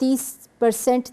30%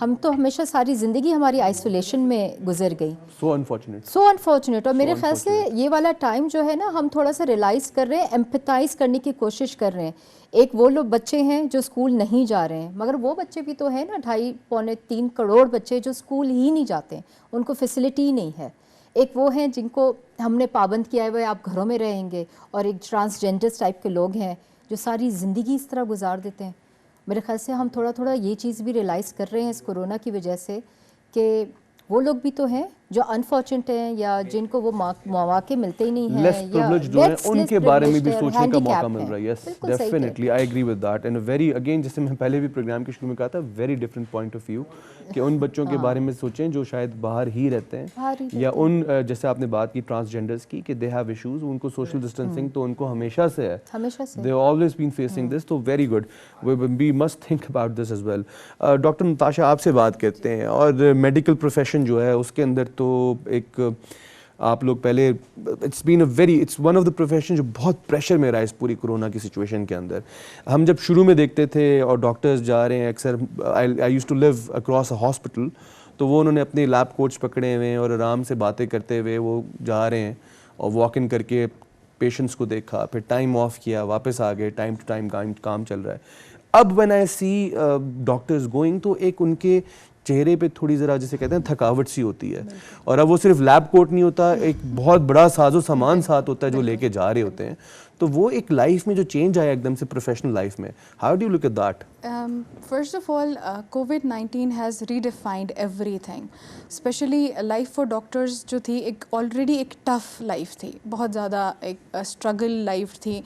ہم تو ہمیشہ ساری زندگی ہماری آئسولیشن میں گزر گئی. سو انفارچونیٹ. سو انفارچونیٹ. اور میرے خیال سے یہ والا ٹائم جو ہے نا ہم تھوڑا سا ریلائز کر رہے ہیں, ایمپتھائز کرنے کی کوشش کر رہے ہیں. ایک وہ لوگ بچے ہیں جو اسکول نہیں جا رہے ہیں, مگر وہ بچے بھی تو ہیں نا 2.5-3 کروڑ بچے جو اسکول ہی نہیں جاتے ہیں, ان کو فیسلٹی ہی نہیں ہے. ایک وہ ہیں جن کو ہم نے پابند کیا ہے آپ گھروں میں رہیں گے, اور ایک ٹرانسجینڈرس ٹائپ کے لوگ ہیں جو ساری زندگی اس طرح گزار دیتے ہیں. میرے خیال سے ہم تھوڑا تھوڑا یہ چیز بھی ریلائز کر رہے ہیں اس کورونا کی وجہ سے کہ وہ لوگ بھی تو ہیں جو انفارچونیٹ ہیں یا جن کو وہ مواقع ملتے ہی نہیں ہیں, لیس پریویلیج جو ہیں ان کے بارے میں بھی سوچنے کا موقع مل رہا ہے. Yes definitely I agree with that. And very again جیسے میں پہلے بھی پروگرام کے شروع میں کہا تھا, very different point of view کہ ان بچوں کے بارے میں سوچیں جو شاید باہر ہی رہتے ہیں, یا ان جیسے آپ نے بات کی ٹرانسجینڈرس کی کہ دے ہیو ایشوز, ان کو سوشل ڈسٹینسنگ تو ان کو ہمیشہ سے ہے, they always been facing this. تو very good, we must think about this as well. Doctor Natasha آپ سے بات کرتے ہیں, اور میڈیکل پروفیشن جو ہے اس کے اندر تو ایک آپ لوگ پہلے it's one of the profession جو بہت پریشر میں رہا ہے اس پوری کورونا کی سچویشن کے اندر. ہم جب شروع میں دیکھتے تھے اور ڈاکٹرز جا رہے ہیں اکثر, I used to live across a hospital, تو وہ انہوں نے اپنے لیب کوٹس پکڑے ہوئے ہیں اور آرام سے باتیں کرتے ہوئے وہ جا رہے ہیں, اور واک ان کر کے پیشنٹس کو دیکھا, پھر ٹائم آف کیا, واپس آ گئے, ٹائم ٹو ٹائم کام چل رہا ہے. اب when I see doctors going, تو ایک ان کے چہرے پہ تھوڑی ذرا جسے کہتے ہیں تھکاوٹ سی ہوتی ہے, اور اب وہ صرف لیب کوٹ نہیں ہوتا, ایک بہت بڑا ساز و سامان ساتھ ہوتا ہے جو لے کے جا رہے ہوتے ہیں. تو وہ ایک لائف میں جو چینج آیا ایک دم سے پروفیشنل لائف میں, how do you look at that? First of all, COVID-19 has redefined everything. Especially life for doctors جو تھی ایک آلریڈی ایک ٹف لائف تھی, بہت زیادہ ایک اسٹرگل لائف تھی.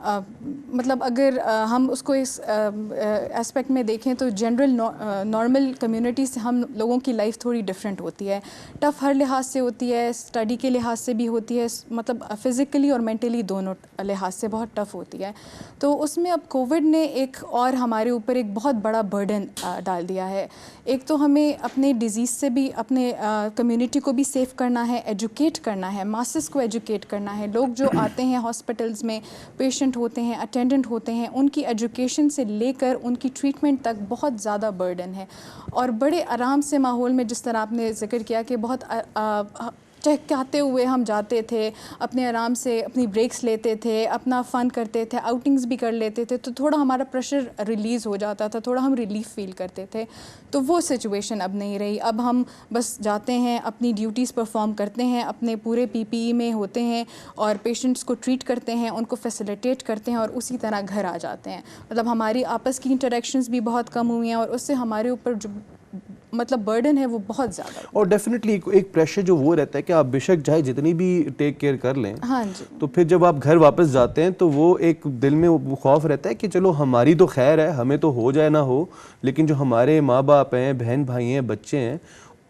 مطلب اگر ہم اس کو اس اسپیکٹ میں دیکھیں تو جنرل نارمل کمیونٹی سے ہم لوگوں کی لائف تھوڑی ڈفرینٹ ہوتی ہے. ٹف ہر لحاظ سے ہوتی ہے, اسٹڈی کے لحاظ سے بھی ہوتی ہے, مطلب فزیکلی اور مینٹلی دونوں لحاظ سے بہت ٹف ہوتی ہے. تو اس میں اب کووڈ نے ایک اور ہمارے اوپر ایک بہت بڑا برڈن ڈال دیا ہے. ایک تو ہمیں اپنے ڈیزیز سے بھی اپنے کمیونٹی کو بھی سیف کرنا ہے, ایجوکیٹ کرنا ہے, ماسز کو ایجوکیٹ کرنا ہے. لوگ جو آتے ہیں ہاسپٹلز میں, پیشنٹ ہوتے ہیں, اٹینڈنٹ ہوتے ہیں, ان کی ایجوکیشن سے لے کر ان کی ٹریٹمنٹ تک بہت زیادہ برڈن ہے. اور بڑے آرام سے ماحول میں, جس طرح آپ نے ذکر کیا کہ بہت چہکاتے ہوئے ہم جاتے تھے, اپنے آرام سے اپنی بریکس لیتے تھے, اپنا فن کرتے تھے, آؤٹنگز بھی کر لیتے تھے, تو تھوڑا ہمارا پریشر ریلیز ہو جاتا تھا, تھوڑا ہم ریلیف فیل کرتے تھے. تو وہ سچویشن اب نہیں رہی. اب ہم بس جاتے ہیں, اپنی ڈیوٹیز پرفارم کرتے ہیں, اپنے پورے PPE میں ہوتے ہیں, اور پیشنٹس کو ٹریٹ کرتے ہیں, ان کو فیسیلیٹیٹ کرتے ہیں, اور اسی طرح گھر آ جاتے ہیں. مطلب ہماری آپس کی انٹریکشنز بھی بہت کم ہوئی ہیں, اور اس سے ہمارے اوپر جو مطلب برڈن ہے وہ بہت زیادہ. اور ڈیفینیٹلی ایک پریشر جو وہ رہتا ہے کہ آپ بے شک چاہے جتنی بھی ٹیک کیئر کر لیں, ہاں جی, تو پھر جب آپ گھر واپس جاتے ہیں تو وہ ایک دل میں وہ خوف رہتا ہے کہ چلو ہماری تو خیر ہے, ہمیں تو ہو جائے نہ ہو, لیکن جو ہمارے ماں باپ ہیں, بہن بھائی ہیں, بچے ہیں,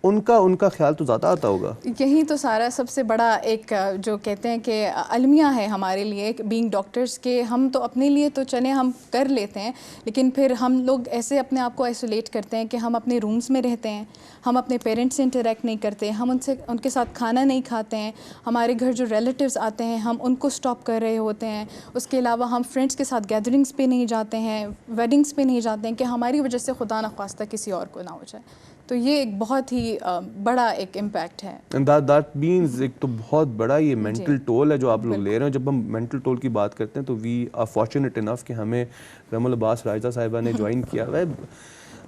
ان کا خیال تو زیادہ آتا ہوگا. یہی تو سارا سب سے بڑا ایک جو کہتے ہیں کہ المیہ ہے ہمارے لیے بینگ ڈاکٹرس کے. ہم تو اپنے لیے تو چلیں ہم کر لیتے ہیں, لیکن پھر ہم لوگ ایسے اپنے آپ کو آئسولیٹ کرتے ہیں کہ ہم اپنے رومز میں رہتے ہیں, ہم اپنے پیرنٹس سے انٹریکٹ نہیں کرتے, ہم ان کے ساتھ کھانا نہیں کھاتے ہیں, ہمارے گھر جو ریلیٹیوز آتے ہیں ہم ان کو اسٹاپ کر رہے ہوتے ہیں. اس کے علاوہ ہم فرینڈس کے ساتھ گیدرنگس پہ نہیں جاتے ہیں, ویڈنگس پہ نہیں جاتے ہیں کہ ہماری وجہ سے خدا نخواستہ کسی اور کو نہ ہو جائے. تو یہ ایک بہت ہی بڑا ایک امپیکٹ ہے. اینڈ دیٹ مینز ایک تو بہت بڑا یہ مینٹل ٹول ہے جو آپ لوگ لے رہے ہیں. جب ہم مینٹل ٹول کی بات کرتے ہیں تو وی آر فارچونیٹ انف کہ ہمیں رحم العباس راجدہ صاحبہ نے جوائن کیا ہوا ہے.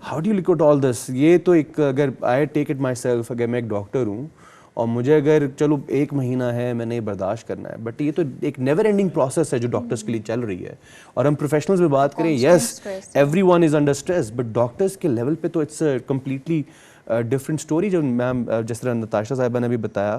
How do you look at all this? یہ تو ایک, اگر آئی ٹیک اٹ مائی سیلف, اگر میں ایک ڈاکٹر ہوں اور مجھے اگر چلو 1 مہینہ ہے میں نے یہ برداشت کرنا ہے, بٹ یہ تو ایک نیور اینڈنگ پروسیس ہے جو ڈاکٹرس کے لیے چل رہی ہے. اور ہم پروفیشنلز میں بات کریں, yes everyone is under stress, but doctors کے لیول پہ تو اٹس کمپلیٹلی ڈفرینٹ اسٹوری. جو میم جس طرح نتاشا صاحبہ نے بھی بتایا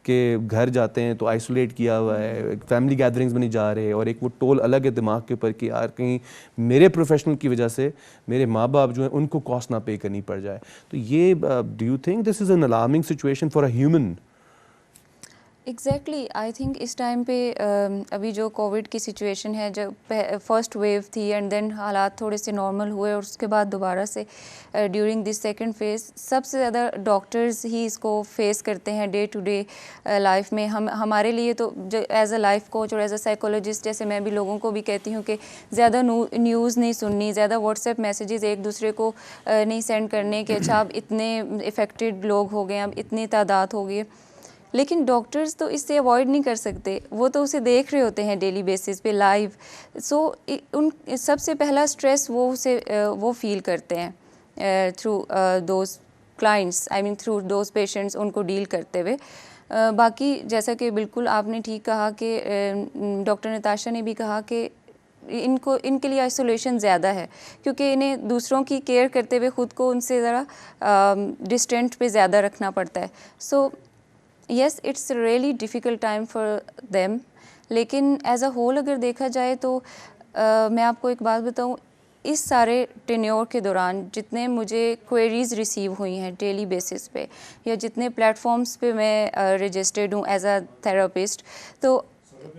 کہ گھر جاتے ہیں تو آئسولیٹ کیا ہوا ہے, فیملی گیدرنگز میں نہیں جا رہے, اور ایک وہ ٹول الگ ہے دماغ کے اوپر کہ یار کہیں میرے پروفیشنل کی وجہ سے میرے ماں باپ جو ہیں ان کو کاسٹ نہ پے کرنی پڑ جائے. تو یہ do you think this is an alarming situation for a human? Exactly I think اس ٹائم پہ ابھی جو کووڈ کی سچویشن ہے، جب فرسٹ ویو تھی اینڈ دین حالات تھوڑے سے نارمل ہوئے اور اس کے بعد دوبارہ سے ڈیورنگ دس سیکنڈ فیز سب سے زیادہ ڈاکٹرز ہی اس کو فیس کرتے ہیں ڈے ٹو ڈے لائف میں. ہمارے لیے تو ایز اے لائف کوچ اور ایز اے سائیکولوجسٹ جیسے میں بھی لوگوں کو بھی کہتی ہوں کہ زیادہ نیوز نہیں سننی، زیادہ واٹس ایپ میسیجز ایک دوسرے کو نہیں سینڈ کرنے کہ اچھا اب اتنے افیکٹڈ لوگ ہو گئے، اب اتنی تعداد ہو گئی. لیکن ڈاکٹرز تو اس سے اوائڈ نہیں کر سکتے، وہ تو اسے دیکھ رہے ہوتے ہیں ڈیلی بیسس پہ لائیو. سو ان سب سے پہلا اسٹریس وہ فیل کرتے ہیں through those clients, I mean through those patients, ان کو ڈیل کرتے ہوئے. باقی جیسا کہ بالکل آپ نے ٹھیک کہا کہ ڈاکٹر نتاشا نے بھی کہا کہ ان کے لیے آئسولیشن زیادہ ہے، کیونکہ انہیں دوسروں کی کیئر کرتے ہوئے خود کو ان سے ذرا ڈسٹینٹ پہ زیادہ رکھنا پڑتا ہے. So yes it's really difficult time for them. لیکن ایز اے ہول اگر دیکھا جائے تو میں آپ کو ایک بات بتاؤں، اس سارے ٹینیور کے دوران جتنے مجھے کوئریز ریسیو ہوئی ہیں ڈیلی بیسس پہ، یا جتنے پلیٹ فارمس پہ میں رجسٹرڈ ہوں ایز اے تھراپسٹ، تو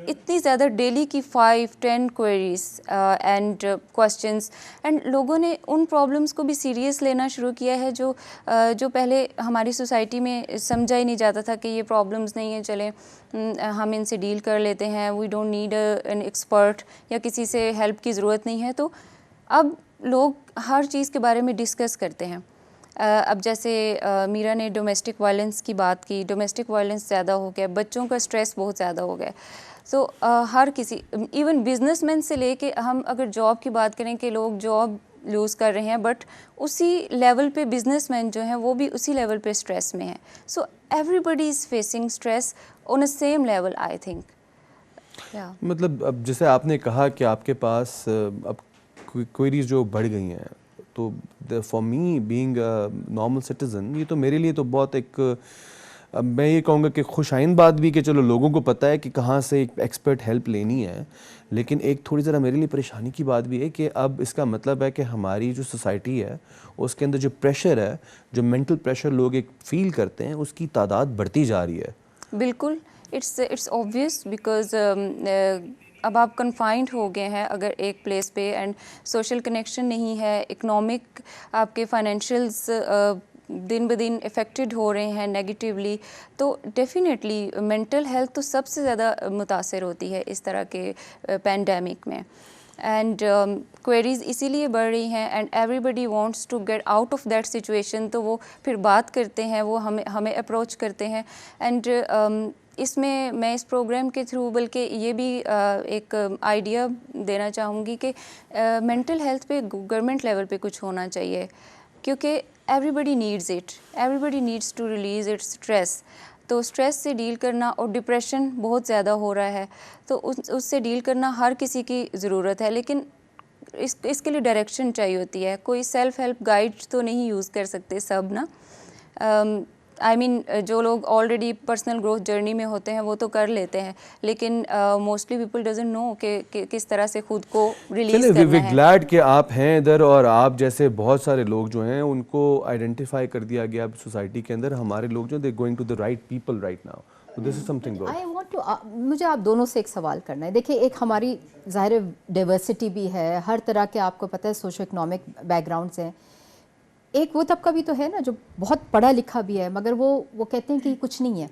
اتنی زیادہ ڈیلی کی 5-10 کوئریز اینڈ کوسچنس، اینڈ لوگوں نے ان پرابلمس کو بھی سیریس لینا شروع کیا ہے جو پہلے ہماری سوسائٹی میں سمجھا ہی نہیں جاتا تھا کہ یہ پرابلمس نہیں ہیں، چلیں ہم ان سے ڈیل کر لیتے ہیں، we don't need an expert, یا کسی سے ہیلپ کی ضرورت نہیں ہے. تو اب لوگ ہر چیز کے بارے میں ڈسکس کرتے ہیں. اب جیسے میرا نے ڈومیسٹک وائلنس کی بات کی، ڈومیسٹک وائلنس زیادہ ہو گیا، بچوں کا اسٹریس بہت زیادہ ہو گیا. سو ہر کسی، ایون بزنس مین سے لے کے ہم اگر جاب کی بات کریں کہ لوگ جاب لوز کر رہے ہیں، بٹ اسی لیول پہ بزنس مین جو ہیں وہ بھی اسی لیول پہ اسٹریس میں ہیں. So everybody is facing stress on a same level I think. مطلب اب جیسے آپ نے کہا کہ آپ کے پاس اب کوئریز جو بڑھ گئی ہیں، تو for me being normal citizen, یہ تو میرے لیے تو بہت ایک میں یہ کہوں گا کہ خوش آئند بات بھی کہ چلو لوگوں کو پتہ ہے کہ کہاں سے ایک ایکسپرٹ ہیلپ لینی ہے. لیکن ایک تھوڑی ذرا میرے لیے پریشانی کی بات بھی ہے کہ اب اس کا مطلب ہے کہ ہماری جو سوسائٹی ہے اس کے اندر جو پریشر ہے، جو مینٹل پریشر لوگ ایک فیل کرتے ہیں، اس کی تعداد بڑھتی جا رہی ہے. بالکل اٹس obvious بیکاز اب آپ کنفائنڈ ہو گئے ہیں اگر ایک پلیس پہ، اینڈ سوشل کنیکشن نہیں ہے، اکنامک آپ کے فائنینشیلز دن بدن افیکٹڈ ہو رہے ہیں نیگیٹیولی، تو ڈیفینیٹلی مینٹل ہیلتھ تو سب سے زیادہ متاثر ہوتی ہے اس طرح کے پینڈیمک میں. اینڈ کوئریز اسی لیے بڑھ رہی ہیں، and everybody wants to get out of that situation, تو وہ پھر بات کرتے ہیں، وہ ہمیں اپروچ کرتے ہیں. اینڈ اس میں اس پروگرام کے تھرو بلکہ یہ بھی ایک آئیڈیا دینا چاہوں گی کہ مینٹل ہیلتھ پہ گورنمنٹ لیول پہ کچھ ہونا چاہیے، کیونکہ everybody needs it, everybody needs to release it stress. تو اسٹریس سے ڈیل کرنا، اور ڈپریشن بہت زیادہ ہو رہا ہے، تو اس سے ڈیل کرنا ہر کسی کی ضرورت ہے. لیکن اس کے لیے ڈائریکشن چاہیے ہوتی ہے. کوئی سیلف ہیلپ گائیڈ تو نہیں یوز کر سکتے سب نا. آئی مین جو لوگ آلریڈی پرسنل گروتھ جرنی میں ہوتے ہیں وہ تو کر لیتے ہیں، لیکن موسٹلی پیپل ڈزنٹ نو کہ کس طرح سے خود کو ریلیز کرنا ہے. گلیڈ کہ آپ ہیں ادھر، اور آپ جیسے بہت سارے لوگ جو ہیں ان کو آئیڈینٹیفائی کر دیا گیا سوسائٹی کے اندر. ہمارے لوگ جو they going to the right people right now. This is something good. I want to, مجھے آپ دونوں سے ایک سوال کرنا ہے. دیکھیے، ایک ہماری ظاہر ڈائیورسٹی بھی ہے، ہر طرح کے آپ کو پتہ ہے سوشو اکنامک بیک گراؤنڈس ہیں. ایک وہ طبقہ بھی تو ہے نا جو بہت پڑھا لکھا بھی ہے، مگر وہ کہتے ہیں کہ کچھ نہیں ہے،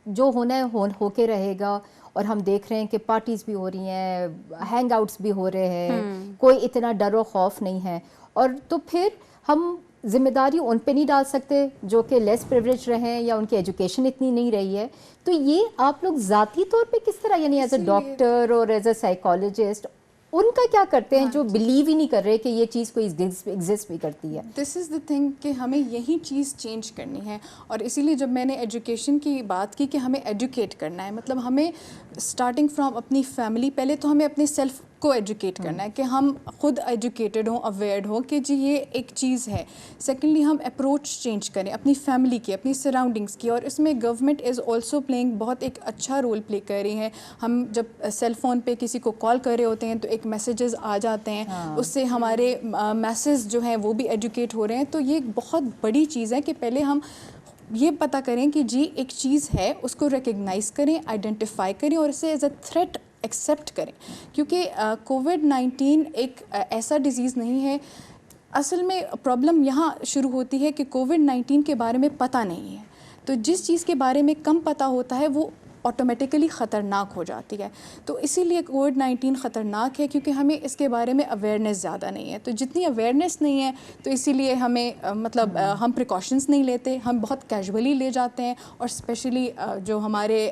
جو ہونا ہے ہو کے رہے گا. اور ہم دیکھ رہے ہیں کہ پارٹیز بھی ہو رہی ہیں، ہینگ آؤٹس بھی ہو رہے ہیں، کوئی اتنا ڈر و خوف نہیں ہے. اور تو پھر ہم ذمہ داری ان پہ نہیں ڈال سکتے جو کہ لیس پریولیج رہیں یا ان کی ایجوکیشن اتنی نہیں رہی ہے. تو یہ آپ لوگ ذاتی طور پہ کس طرح، یعنی ایز اے ڈاکٹر اور ایز اے سائیکالوجسٹ، ان کا کیا کرتے ہیں جو بلیو ہی نہیں کر رہے کہ یہ چیز کوئی ایگزسٹ بھی کرتی ہے؟ دس از دا تھنگ کہ ہمیں یہی چیز چینج کرنی ہے. اور اسی لیے جب میں نے ایجوکیشن کی بات کی کہ ہمیں ایجوکیٹ کرنا ہے، مطلب ہمیں اسٹارٹنگ فرام اپنی فیملی، پہلے تو ہمیں اپنے سیلف کو ایجوکیٹ کرنا ہے کہ ہم خود ایجوکیٹڈ ہوں، اویئرڈ ہوں کہ جی یہ ایک چیز ہے. سیکنڈلی ہم اپروچ چینج کریں اپنی فیملی کی، اپنی سراؤنڈنگس کی، اور اس میں گورنمنٹ از آلسو پلینگ بہت ایک اچھا رول پلے کر رہی ہیں. ہم جب سیل فون پہ کسی کو کال کر رہے ہوتے ہیں تو ایک میسیجز آ جاتے ہیں، اس سے ہمارے میسز جو ہیں وہ بھی ایجوکیٹ ہو رہے ہیں. تو یہ ایک بہت بڑی چیز ہے کہ پہلے ہم یہ پتہ کریں کہ جی ایک چیز ہے, اس کو ریکگنائز کریں, آئیڈینٹیفائی کریں اور اسے ایز اے تھریٹ ایکسیپٹ کریں, کیونکہ کووڈ-19 ایک ایسا ڈیزیز نہیں ہے. اصل میں پرابلم یہاں شروع ہوتی ہے کہ کووڈ-19 کے بارے میں پتہ نہیں ہے, تو جس چیز کے بارے میں کم پتہ ہوتا ہے وہ آٹومیٹیکلی خطرناک ہو جاتی ہے. تو اسی لیے کووڈ-19 خطرناک ہے کیونکہ ہمیں اس کے بارے میں اویئرنیس زیادہ نہیں ہے. تو جتنی اویئرنیس نہیں ہے تو اسی لیے ہمیں مطلب ہم پریکاشنز نہیں لیتے, ہم بہت کیجولی لے جاتے ہیں, اور اسپیشلی جو ہمارے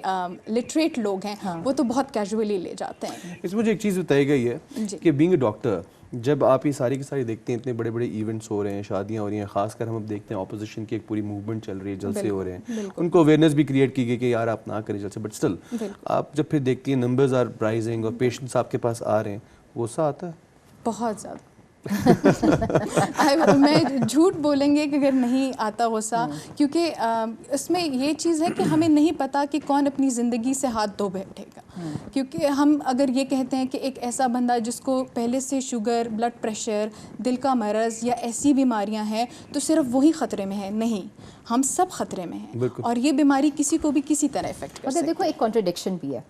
لٹریٹ لوگ ہیں وہ تو بہت کیجولی لے جاتے ہیں. اس مجھے ایک چیز بتائی گئی ہے کہ بینگ اے ڈاکٹر, جب آپ یہ ساری کی ساری دیکھتے ہیں, اتنے بڑے بڑے ایونٹس ہو رہے ہیں, شادیاں ہو رہی ہیں, خاص کر ہم اب دیکھتے ہیں اپوزیشن کی ایک پوری موومنٹ چل رہی ہے, جلسے ہو رہے ہیں, ان کو اویئرنیس بھی کریٹ کی گئی کہ یار آپ نہ کریں جلسے, بٹ اسٹل آپ جب پھر دیکھتی ہیں نمبرز آر رائزنگ اور پیشنٹس آپ کے پاس آ رہے ہیں, غصہ آتا ہے بہت زیادہ. میں جھوٹ بولیں گے کہ اگر نہیں آتا غصہ, کیونکہ اس میں یہ چیز ہے کہ ہمیں نہیں پتہ کہ کون اپنی زندگی سے ہاتھ دھو بیٹھے گا. کیونکہ ہم اگر یہ کہتے ہیں کہ ایک ایسا بندہ جس کو پہلے سے شوگر, بلڈ پریشر, دل کا مرض یا ایسی بیماریاں ہیں تو صرف وہی خطرے میں ہے, نہیں, ہم سب خطرے میں ہیں, اور یہ بیماری کسی کو بھی کسی طرح افیکٹ کر سکتی ہے. دیکھو ایک کانٹرڈکشن بھی ہے.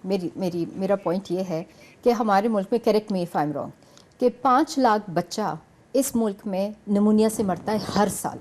میرا پوائنٹ یہ ہے کہ ہمارے ملک میں, correct me if I am wrong, کہ 5 لاکھ بچہ اس ملک میں نمونیا سے مرتا ہے ہر سال,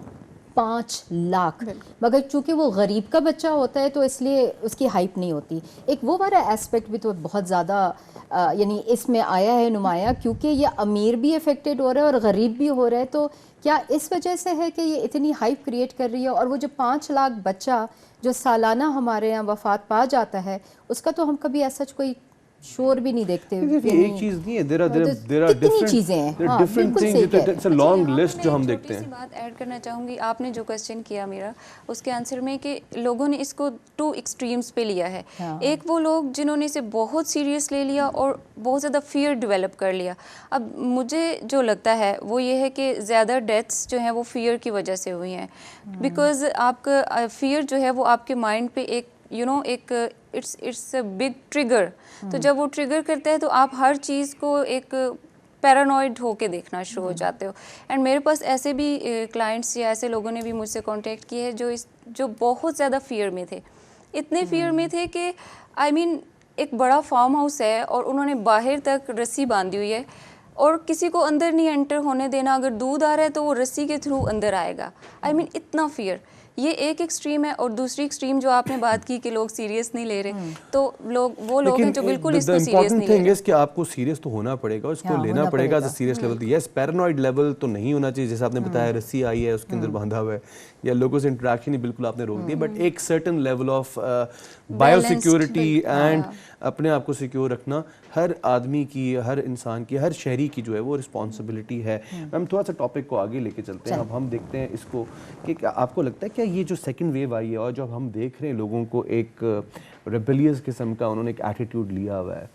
5 لاکھ. مگر چونکہ وہ غریب کا بچہ ہوتا ہے تو اس لیے اس کی ہائپ نہیں ہوتی. ایک وہ والا ایسپیکٹ بھی تو بہت زیادہ یعنی اس میں آیا ہے نمایاں, کیونکہ یہ امیر بھی افیکٹڈ ہو رہا ہے اور غریب بھی ہو رہا ہے. تو کیا اس وجہ سے ہے کہ یہ اتنی ہائپ کریٹ کر رہی ہے؟ اور وہ جو 5 لاکھ بچہ جو سالانہ ہمارے یہاں وفات پا جاتا ہے, اس کا تو ہم کبھی ایسا کوئی شور بھی نہیں دیکھتے. ایک چیز نہیں ہے, there are کتنی چیزیں ہیں, different things, it's a long list جو ہم دیکھتے ہیں. چھوٹی سی بات ایڈ کرنا چاہوں گی, آپ نے جو کوسچن کیا میرا اس کے آنسر میں, کہ لوگوں نے اس کو 2 ایکسٹریمز پہ لیا ہے. ایک وہ لوگ جنہوں نے اسے بہت سیریس لے لیا اور بہت زیادہ فیئر ڈیولپ کر لیا. اب مجھے جو لگتا ہے وہ یہ ہے کہ زیادہ ڈیتھس جو ہیں وہ فیئر کی وجہ سے ہوئی ہیں, بیکاز آپ کا فیئر جو ہے وہ آپ کے مائنڈ پہ ایک ایک اٹس اے بگ ٹریگر. تو جب وہ ٹریگر کرتا ہے تو آپ ہر چیز کو ایک پیرانوائڈ ہو کے دیکھنا شروع ہو جاتے ہو. اینڈ میرے پاس ایسے بھی کلائنٹس یا ایسے لوگوں نے بھی مجھ سے کانٹیکٹ کیے ہیں جو بہت زیادہ فیئر میں تھے, اتنے فیئر میں تھے کہ ایک بڑا فارم ہاؤس ہے اور انہوں نے باہر تک رسی باندھی ہوئی ہے اور کسی کو اندر نہیں انٹر ہونے دینا. اگر دودھ آ رہا ہے تو وہ رسی کے تھرو اندر آئے گا. اتنا فیئر. یہ ایک ایکسٹریم ہے. اور دوسری ایکسٹریم جو آپ نے بات کی کہ لوگ سیریس نہیں لے رہے, تو وہ لوگ ہیں جو بالکل اس کو سیریس نہیں لے رہے. کہ آپ کو سیریس تو ہونا پڑے گا, اس کو لینا پڑے گا سیریس لیول. یس, پیرانوائڈ لیول تو نہیں ہونا چاہیے, جیسے آپ نے بتایا رسی آئی ہے اس کے اندر باندھا ہوا ہے, یا لوگوں سے انٹریکشن ہی بالکل آپ نے روک دی, بٹ ایک certain level of bio security and اپنے آپ کو سیکیور رکھنا ہر آدمی کی, ہر انسان کی, ہر شہری کی جو ہے وہ رسپانسبلٹی ہے. ہم تھوڑا سا ٹاپک کو آگے لے کے چلتے ہیں. اب ہم دیکھتے ہیں اس کو کہ آپ کو لگتا ہے کیا یہ جو سیکنڈ ویو آئی ہے اور جو ہم دیکھ رہے ہیں لوگوں کو ایک ریبیلیس قسم کا انہوں نے ایک ایٹیٹیوڈ لیا ہوا ہے,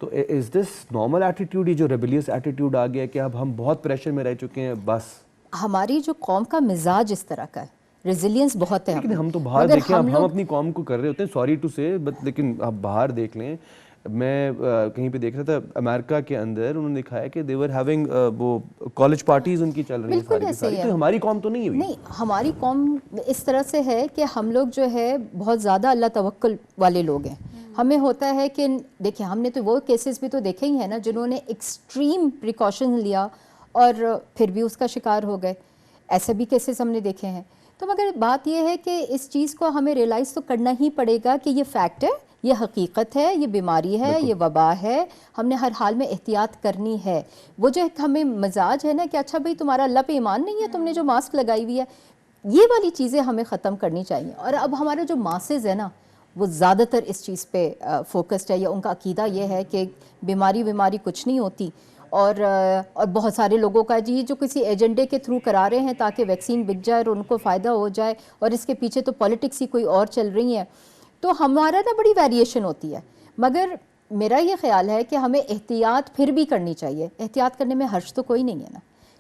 تو از دس نارمل ایٹیٹیوڈ, یہ جو ریبیلیس ایٹیٹیوڈ آ گیا کہ اب ہم بہت پریشر میں رہ چکے ہیں بس؟ ہماری جو قوم کا مزاج اس طرح کا ہے, ریزیلینس بہت ہے. لیکن ہم تو باہر دیکھیں, اب ہم اپنی قوم کو کر رہے ہوتے ہیں, سوری ٹو سے, بٹ لیکن آپ باہر دیکھ لیں. میں کہیں پہ دیکھ رہا تھا امریکہ کے اندر, انہوں نے دکھایا کہ they were having وہ کالج پارٹیز ان کی چل رہی ہیں ساری. تو ہماری قوم تو نہیں ہوئی. نہیں, ہماری قوم اس طرح سے ہے کہ ہم لوگ جو ہے بہت زیادہ اللہ توکل والے لوگ ہیں. ہمیں ہوتا ہے کہ دیکھیں, ہم نے تو وہ کیسز بھی تو دیکھے ہی ہیں نا جنہوں نے ایکسٹریم پریکاشن لیا اور پھر بھی اس کا شکار ہو گئے. ایسے بھی کیسز ہم نے دیکھے ہیں. تو مگر بات یہ ہے کہ اس چیز کو ہمیں ریئلائز تو کرنا ہی پڑے گا کہ یہ فیکٹ ہے, یہ حقیقت ہے, یہ بیماری ہے, یہ وبا ہے, ہم نے ہر حال میں احتیاط کرنی ہے. وہ جو ہمیں مزاج ہے نا کہ اچھا بھائی تمہارا اللہ پہ ایمان نہیں ہے, تم نے جو ماسک لگائی ہوئی ہے, یہ والی چیزیں ہمیں ختم کرنی چاہیے. اور اب ہمارے جو ماسز ہے نا وہ زیادہ تر اس چیز پہ فوکسڈ ہے, یا ان کا عقیدہ یہ ہے کہ بیماری کچھ نہیں ہوتی. اور بہت سارے لوگوں کا جی جو کسی ایجنڈے کے تھرو کرا رہے ہیں تاکہ ویکسین بک جائے اور ان کو فائدہ ہو جائے, اور اس کے پیچھے تو پالیٹکس ہی کوئی اور چل رہی ہیں. تو ہمارا نا بڑی ویریشن ہوتی ہے. مگر میرا یہ خیال ہے کہ ہمیں احتیاط پھر بھی کرنی چاہیے. احتیاط کرنے میں حرج تو کوئی نہیں ہے نا.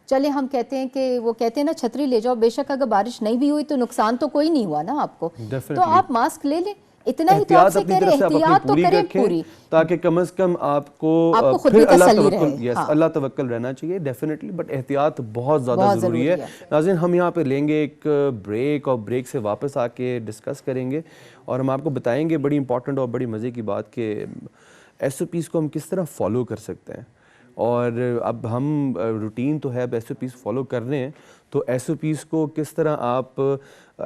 چلے ہم کہتے ہیں کہ وہ کہتے ہیں نا چھتری لے جاؤ, بے شک اگر بارش نہیں بھی ہوئی تو نقصان تو کوئی نہیں ہوا نا آپ کو, تو آپ ماسک لے لیں. اتنا ہی تو آپ سے اپنی کہہ رہے طرف سے ہیں، آپ اپنی احتیاط تو پوری کریں رکھیں پوری، تاکہ کم از کم آپ کو خود پھر بھی اللہ تسلی توکل، رہے. یس ہاں اللہ توکل رہنا چاہیے ڈیفینیٹلی، بٹ احتیاط بہت زیادہ بہت ضروری ہے. ضروری ہے. ناظرین ہم یہاں پہ لیں گے ایک بریک، اور بریک سے واپس آ کے ڈسکس کریں گے اور ہم آپ کو بتائیں گے بڑی امپورٹنٹ اور بڑی مزے کی بات کہ ایس او پیز کو ہم کس طرح فالو کر سکتے ہیں. اور اب ہم روٹین تو ہے، اب ایس او پیز فالو کر رہے ہیں، تو ایس او پیز کو کس طرح آپ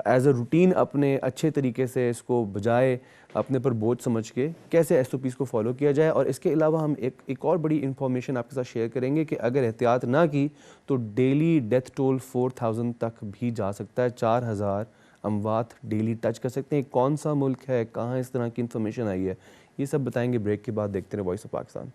ایز اے روٹین اپنے اچھے طریقے سے اس کو بجائے اپنے پر بوجھ سمجھ کے کیسے ایس او پیز کو فالو کیا جائے. اور اس کے علاوہ ہم ایک اور بڑی انفارمیشن آپ کے ساتھ شیئر کریں گے کہ اگر احتیاط نہ کی تو ڈیلی ڈیتھ ٹول 4000 تک بھی جا سکتا ہے. 4000 اموات ڈیلی ٹچ کر سکتے ہیں. کون سا ملک ہے، کہاں اس طرح کی انفارمیشن آئی ہے، یہ سب بتائیں گے بریک کے بعد. دیکھتے رہے voice of Pakistan.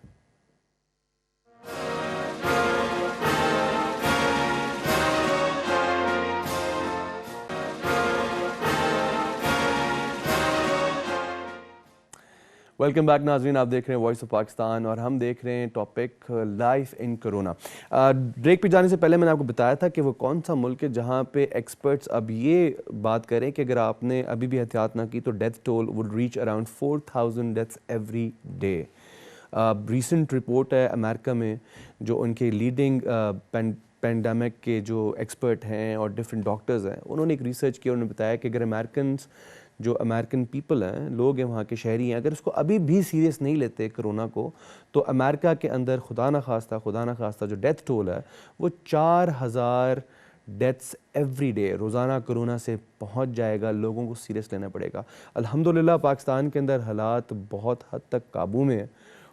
Welcome back ناظرین، آپ دیکھ رہے ہیں وائس آف پاکستان اور ہم دیکھ رہے ہیں ٹاپک لائف ان کرونا. بریک پہ جانے سے پہلے میں نے آپ کو بتایا تھا کہ وہ کون سا ملک ہے جہاں پہ ایکسپرٹس اب یہ بات کریں کہ اگر آپ نے ابھی بھی احتیاط نہ کی تو death toll would reach around 4000 deaths every day. Recent report ہے امریکہ میں، جو ان کے لیڈنگ پینڈیمک کے جو ایکسپرٹ ہیں اور ڈفرینٹ ڈاکٹرز ہیں، انہوں نے ایک ریسرچ کیا. انہوں نے بتایا کہ اگر امریکن پیپل ہیں، لوگ ہیں وہاں کے شہری ہیں، اگر اس کو ابھی بھی سیریس نہیں لیتے کرونا کو، تو امریکہ کے اندر خدا نہ خواستہ جو ڈیتھ ٹول ہے وہ 4000 ڈیتھس ایوری ڈے روزانہ کرونا سے پہنچ جائے گا. لوگوں کو سیریس لینا پڑے گا. الحمدللہ پاکستان کے اندر حالات بہت حد تک قابو میں ہیں،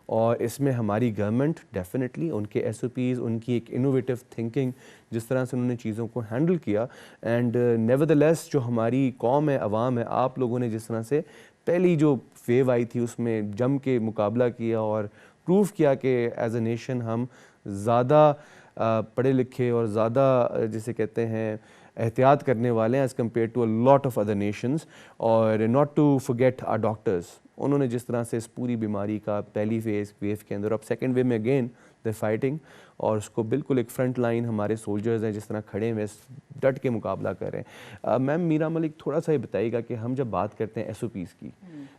اور اس میں ہماری گورنمنٹ ڈیفینیٹلی ان کے ایس او پیز، ان کی ایک انوویٹو تھنکنگ، جس طرح سے انہوں نے چیزوں کو ہینڈل کیا، اینڈ نیورتھلیس جو ہماری قوم ہے، عوام ہے، آپ لوگوں نے جس طرح سے پہلی جو ویو آئی تھی اس میں جم کے مقابلہ کیا اور پروف کیا کہ ایز اے نیشن ہم زیادہ پڑھے لکھے اور زیادہ جسے کہتے ہیں احتیاط کرنے والے ہیں as compare to a lot of other nations. اور not to forget our doctors, انہوں نے جس طرح سے اس پوری بیماری کا پہلی ویو کے اندر، اب سیکنڈ ویو میں اگین دے فائٹنگ، اور اس کو بالکل ایک فرنٹ لائن ہمارے سولجرز ہیں جس طرح کھڑے ہوئے ڈٹ کے مقابلہ کر رہے ہیں. میم میرا ملک تھوڑا سا یہ بتائیے گا کہ ہم جب بات کرتے ہیں ایس او پیز کی،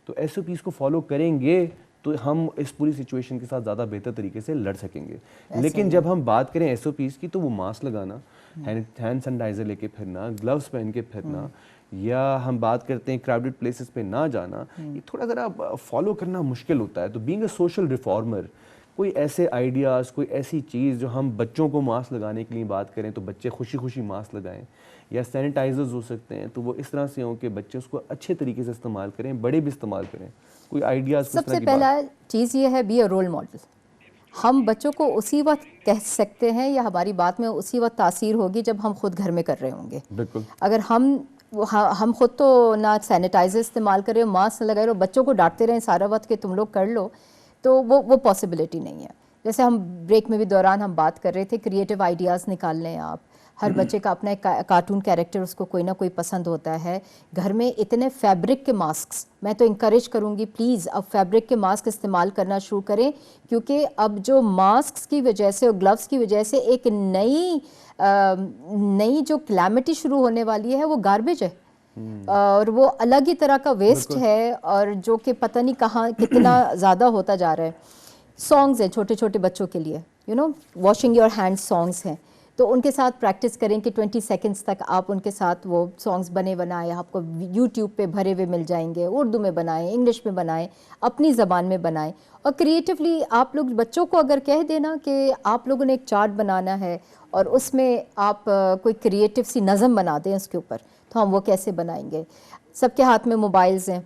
تو ایس او پیز کو فالو کریں گے تو ہم اس پوری سچویشن کے ساتھ زیادہ بہتر طریقے سے لڑ سکیں گے. لیکن جب ہم بات کریں ایس او پیز کی تو وہ ماسک لگانا، ہینڈ سینیٹائزر لے کے پھرنا، گلوز پہن کے پھرنا، یا ہم بات کرتے ہیں کراؤڈڈ پلیسز پہ نہ جانا، یہ تھوڑا ذرا فالو کرنا مشکل ہوتا ہے. تو بینگ اے سوشل ریفارمر، کوئی ایسے آئیڈیاز، کوئی ایسی چیز جو ہم بچوں کو ماسک لگانے کے لیے بات کریں تو بچے خوشی خوشی ماسک لگائیں، یا سینیٹائزرز ہو سکتے ہیں تو وہ اس طرح سے ہوں کہ بچے اس کو اچھے طریقے سے استعمال کریں، بڑے بھی استعمال کریں. کوئی آئیڈیاز؟ سب سے پہلا چیز یہ ہے بی اے رول ماڈل. ہم بچوں کو اسی وقت کہہ سکتے ہیں یا ہماری بات میں اسی وقت تاثیر ہوگی جب ہم خود گھر میں کر رہے ہوں گے. بالکل. اگر ہم خود تو نہ سینیٹائزر استعمال کریں، ماسک لگائے رہو، بچوں کو ڈانٹتے رہیں سارا وقت کہ تم لوگ کر لو، تو وہ پاسبلٹی نہیں ہے. جیسے ہم بریک میں بھی دوران ہم بات کر رہے تھے، کریٹیو آئیڈیاز نکال لیں آپ. ہر بچے کا اپنا ایک کارٹون کیریکٹر اس کو کوئی نہ کوئی پسند ہوتا ہے. گھر میں اتنے فیبرک کے ماسکس، میں تو انکریج کروں گی پلیز اب فیبرک کے ماسک استعمال کرنا شروع کریں، کیونکہ اب جو ماسکس کی وجہ سے اور گلوز کی وجہ سے ایک نئی جو کلیمٹی شروع ہونے والی ہے وہ گاربیج ہے، اور وہ الگ ہی طرح کا ویسٹ ہے، اور جو کہ پتہ نہیں کہاں کتنا زیادہ ہوتا جا رہا ہے. سانگز ہیں چھوٹے چھوٹے بچوں کے لیے، واشنگ یور ہینڈ سانگز ہیں، تو ان کے ساتھ پریکٹس کریں کہ 20 سیکنڈز تک آپ ان کے ساتھ وہ سانگز بنائیں. آپ کو یوٹیوب پہ بھرے ہوئے مل جائیں گے، اردو میں بنائیں، انگلش میں بنائیں، اپنی زبان میں بنائیں. اور کریٹیولی آپ لوگ بچوں کو اگر کہہ دینا کہ آپ لوگوں نے ایک چارٹ بنانا ہے اور اس میں آپ کوئی کریٹیو سی نظم بنا دیں اس کے اوپر، تو ہم وہ کیسے بنائیں گے. سب کے ہاتھ میں موبائلز ہیں،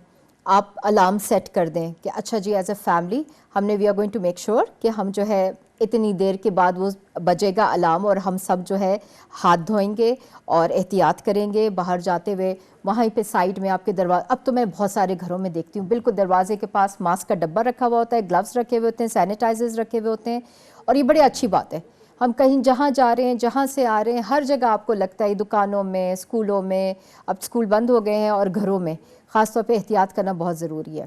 آپ الارم سیٹ کر دیں کہ اچھا جی ایز اے فیملی ہم نے we are going to make sure کہ ہم جو ہے اتنی دیر کے بعد وہ بجے گا الارم، اور ہم سب جو ہے ہاتھ دھوئیں گے اور احتیاط کریں گے باہر جاتے ہوئے. وہیں پہ سائڈ میں آپ کے دروازے، اب تو میں بہت سارے گھروں میں دیکھتی ہوں بالکل دروازے کے پاس ماسک کا ڈبہ رکھا ہوا ہوتا ہے، گلوز رکھے ہوئے ہوتے ہیں، سینیٹائزرز رکھے ہوئے ہوتے ہیں. اور یہ بڑی اچھی بات ہے. ہم کہیں جہاں جا رہے ہیں، جہاں سے آ رہے ہیں، ہر جگہ آپ کو لگتا ہے دکانوں میں، اسکولوں میں، اب اسکول بند ہو گئے ہیں، اور گھروں میں خاص طور پہ احتیاط کرنا بہت ضروری ہے.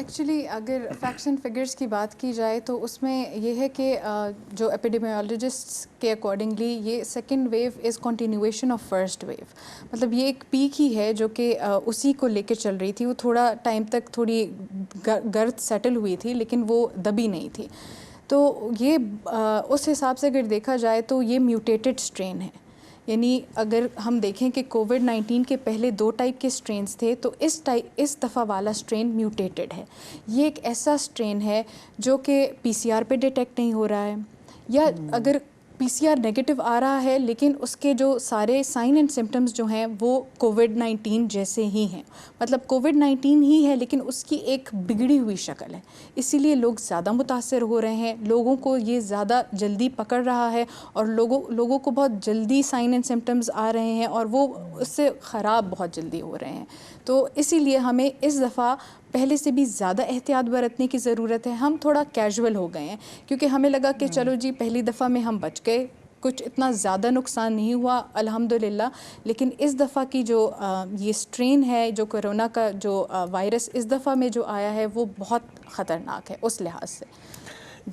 ایکچولی اگر فیکٹس اینڈ فگرس کی بات کی جائے تو اس میں یہ ہے کہ جو ایپیڈیمیولوجسٹس کے اکارڈنگلی یہ second wave is continuation of first wave. مطلب یہ ایک پیک ہی ہے جو کہ اسی کو لے کے چل رہی تھی. وہ تھوڑا ٹائم تک تھوڑی گرد سیٹل ہوئی تھی لیکن وہ دبی نہیں تھی. تو یہ اس حساب سے اگر دیکھا جائے تو یہ میوٹیٹڈ اسٹرین ہے. یعنی اگر ہم دیکھیں کہ کووڈ-19 کے پہلے 2 ٹائپ کے اسٹرینس تھے تو اس دفعہ والا اسٹرین میوٹیٹڈ ہے. یہ ایک ایسا اسٹرین ہے جو کہ پی سی آر پہ ڈیٹیکٹ نہیں ہو رہا ہے, یا اگر پی سی آر نیگیٹو آ رہا ہے لیکن اس کے جو سارے سائن اینڈ سمٹمز جو ہیں وہ کووڈ-19 جیسے ہی ہیں. مطلب کووڈ-19 ہی ہے لیکن اس کی ایک بگڑی ہوئی شکل ہے. اسی لیے لوگ زیادہ متاثر ہو رہے ہیں, لوگوں کو یہ زیادہ جلدی پکڑ رہا ہے اور لوگوں کو بہت جلدی سائن اینڈ سمٹمز آ رہے ہیں اور وہ اس سے خراب بہت جلدی ہو رہے ہیں. تو اسی لیے ہمیں اس دفعہ پہلے سے بھی زیادہ احتیاط برتنے کی ضرورت ہے. ہم تھوڑا کیجول ہو گئے ہیں کیونکہ ہمیں لگا کہ چلو جی پہلی دفعہ میں ہم بچ گئے, کچھ اتنا زیادہ نقصان نہیں ہوا الحمدللہ. لیکن اس دفعہ کی جو یہ اسٹرین ہے, جو کرونا کا جو وائرس اس دفعہ میں جو آیا ہے وہ بہت خطرناک ہے اس لحاظ سے.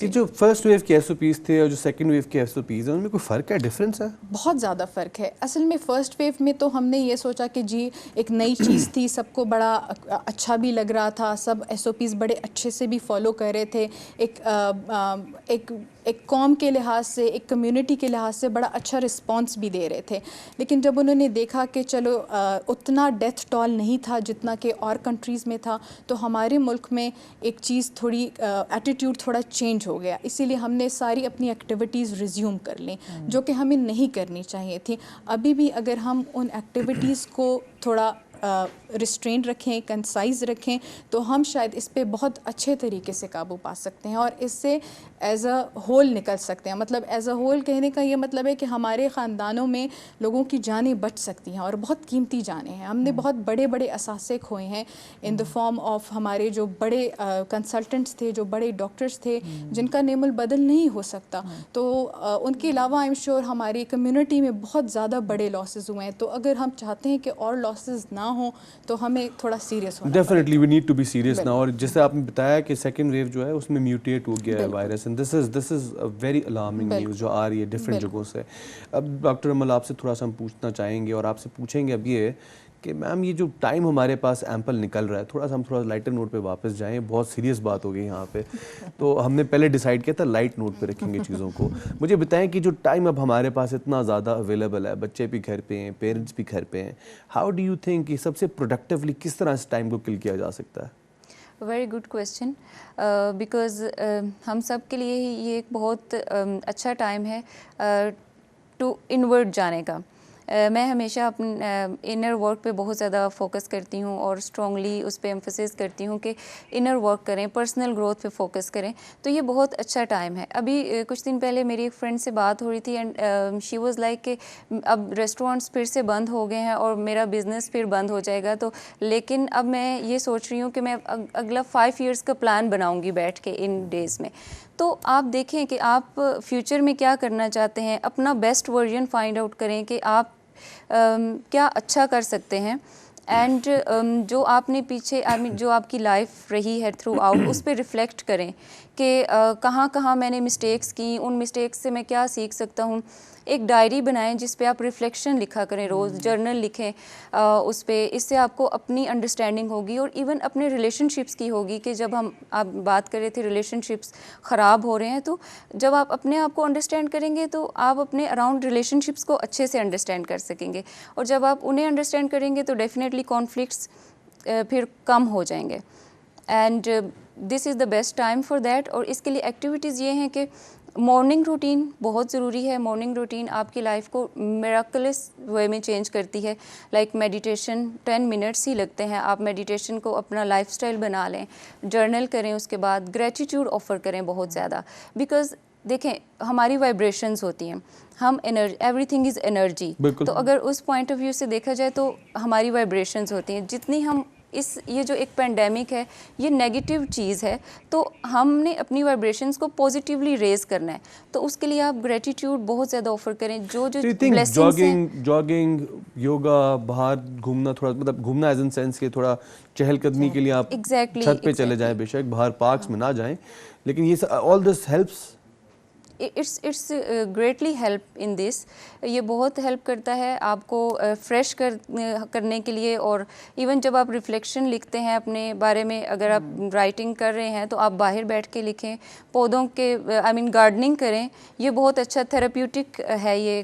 یہ جو فرسٹ ویو کے ایس او پیز تھے اور جو سیکنڈ ویو کے ایس او پیز ہیں ان میں کوئی فرق ہے, ڈفرینس ہے؟ بہت زیادہ فرق ہے. اصل میں فرسٹ ویو میں تو ہم نے یہ سوچا کہ جی ایک نئی چیز تھی, سب کو بڑا اچھا بھی لگ رہا تھا, سب ایس او پیز بڑے اچھے سے بھی فالو کر رہے تھے, ایک قوم کے لحاظ سے, ایک کمیونٹی کے لحاظ سے بڑا اچھا رسپانس بھی دے رہے تھے. لیکن جب انہوں نے دیکھا کہ چلو اتنا ڈیتھ ٹول نہیں تھا جتنا کہ اور کنٹریز میں تھا, تو ہمارے ملک میں ایک چیز تھوڑی ایٹیٹیوڈ تھوڑا چینج ہو گیا. اسی لیے ہم نے ساری اپنی ایکٹیویٹیز ریزیوم کر لیں جو کہ ہمیں نہیں کرنی چاہیے تھی. ابھی بھی اگر ہم ان ایکٹیویٹیز کو تھوڑا ریسٹرین رکھیں, کنسائز رکھیں, تو ہم شاید اس پہ بہت اچھے طریقے سے قابو پا سکتے ہیں اور اس سے ایز اے ہول نکل سکتے ہیں. مطلب ایز اے ہول کہنے کا یہ مطلب ہے کہ ہمارے خاندانوں میں لوگوں کی جانیں بچ سکتی ہیں اور بہت قیمتی جانیں ہیں. ہم نے بہت بڑے بڑے اثاثے کھوئے ہیں ان دا فارم آف ہمارے جو بڑے کنسلٹنٹس تھے, جو بڑے ڈاکٹرس تھے جن کا نیم البدل نہیں ہو سکتا. تو ان کے علاوہ آئی ایم شیور ہماری کمیونٹی میں بہت زیادہ بڑے لاسز ہوئے ہیں. تو اگر ہم چاہتے ہیں کہ اور لاسز نہ ہوں تو ہمیں تھوڑا سیریس ہونا definitely we need to be serious نا. اور جیسے آپ نے بتایا کہ سیکنڈ ویو جو ہے اس میں میوٹیٹ ہو گیا ہے virus, and this is very alarming news جو آ رہی ہے ڈفرینٹ جگہوں سے. اب ڈاکٹر امل آپ سے تھوڑا سا ہم پوچھنا چاہیں گے اور آپ سے پوچھیں گے اب یہ کہ میم یہ جو ٹائم ہمارے پاس ایمپل نکل رہا ہے, تھوڑا سا ہم تھوڑا لائٹر نوٹ پہ واپس جائیں, بہت سیریس بات ہو گئی یہاں پہ. تو ہم نے پہلے ڈیسائیڈ کیا تھا لائٹ نوٹ پہ رکھیں گے چیزوں کو. مجھے بتائیں کہ جو ٹائم اب ہمارے پاس اتنا زیادہ اویلیبل ہے, بچے بھی گھر پہ ہیں, پیرنٹس بھی گھر پہ ہیں, ہاؤ ڈو یو تھنک کہ سب سے پروڈکٹیولی کس طرح اس ٹائم کو کل کیا جا سکتا ہے؟ ویری گڈ کویسچن, بیکاز ہم سب کے لیے ہی یہ ایک بہت اچھا ٹائم ہے ٹو انورڈ جانے کا. میں ہمیشہ اپنے انر ورک پہ بہت زیادہ فوکس کرتی ہوں اور اسٹرانگلی اس پہ ایمفسس کرتی ہوں کہ انر ورک کریں, پرسنل گروتھ پہ فوکس کریں. تو یہ بہت اچھا ٹائم ہے. ابھی کچھ دن پہلے میری ایک فرینڈ سے بات ہو رہی تھی اینڈ شی واز لائک کہ اب ریسٹورینٹس پھر سے بند ہو گئے ہیں اور میرا بزنس پھر بند ہو جائے گا. تو لیکن اب میں یہ سوچ رہی ہوں کہ میں اگلا 5 ایئرس کا پلان بناؤں گی بیٹھ کے ان ڈیز میں. تو آپ دیکھیں کہ آپ فیوچر میں کیا کرنا چاہتے ہیں, اپنا بیسٹ ورژن فائنڈ آؤٹ کریں کہ آپ کیا اچھا کر سکتے ہیں. اینڈ جو آپ نے پیچھے جو آپ کی لائف رہی ہے تھرو آؤٹ اس پہ ریفلیکٹ کریں کہ کہاں کہاں میں نے مسٹیکس کی, ان مسٹیکس سے میں کیا سیکھ سکتا ہوں. ایک ڈائری بنائیں جس پہ آپ ریفلیکشن لکھا کریں, روز جرنل لکھیں اس پہ. اس سے آپ کو اپنی انڈرسٹینڈنگ ہوگی اور ایون اپنے ریلیشن شپس کی ہوگی کہ جب آپ بات کر رہے تھے ریلیشن شپس خراب ہو رہے ہیں, تو جب آپ اپنے آپ کو انڈرسٹینڈ کریں گے تو آپ اپنے اراؤنڈ ریلیشن شپس کو اچھے سے انڈرسٹینڈ کر سکیں گے. اور جب آپ انہیں انڈرسٹینڈ کریں گے تو ڈیفینیٹلی کانفلکٹس پھر کم ہو جائیں گے. And this is the best time for that. اور اس کے لیے ایکٹیویٹیز یہ ہیں کہ مارننگ روٹین بہت ضروری ہے. مارننگ روٹین آپ کی لائف کو میراکلس وے میں چینج کرتی ہے. لائک میڈیٹیشن 10 منٹس ہی لگتے ہیں. آپ میڈیٹیشن کو اپنا لائف اسٹائل بنا لیں, جرنل کریں, اس کے بعد گریٹیٹیوڈ آفر کریں بہت زیادہ. بیکاز دیکھیں ہماری وائبریشنز ہوتی ہیں, ہم ایوری تھنگ از انرجی. تو اگر اس پوائنٹ آف ویو سے دیکھا جائے تو ہماری وائبریشنز ہوتی ہیں, جتنی ہم یہ جو ایک پینڈیمک ہے یہ نیگیٹو چیز ہے, تو ہم نے اپنی وائبریشنس کو پازیٹیولی ریز کرنا ہے. تو اس کے لیے آپ گریٹیٹیوڈ بہت زیادہ آفر کریں. جو بلیسنگس ہیں, جاگنگ, یوگا, باہر گھومنا, تھوڑا مطلب گھومنا ایز ان سینس کہ تھوڑا چہل قدمی کے لیے آپ چھت پہ چلے جائیں, بے شک باہر پارکس میں نہ جائیں, لیکن یہ all this helps. It's greatly help in this. یہ بہت ہیلپ کرتا ہے آپ کو فریش کرنے کے لیے. اور ایون جب آپ ریفلیکشن لکھتے ہیں اپنے بارے میں, اگر آپ رائٹنگ کر رہے ہیں تو آپ باہر بیٹھ کے لکھیں, پودوں کے گارڈننگ کریں. یہ بہت اچھا تھراپیوٹک ہے, یہ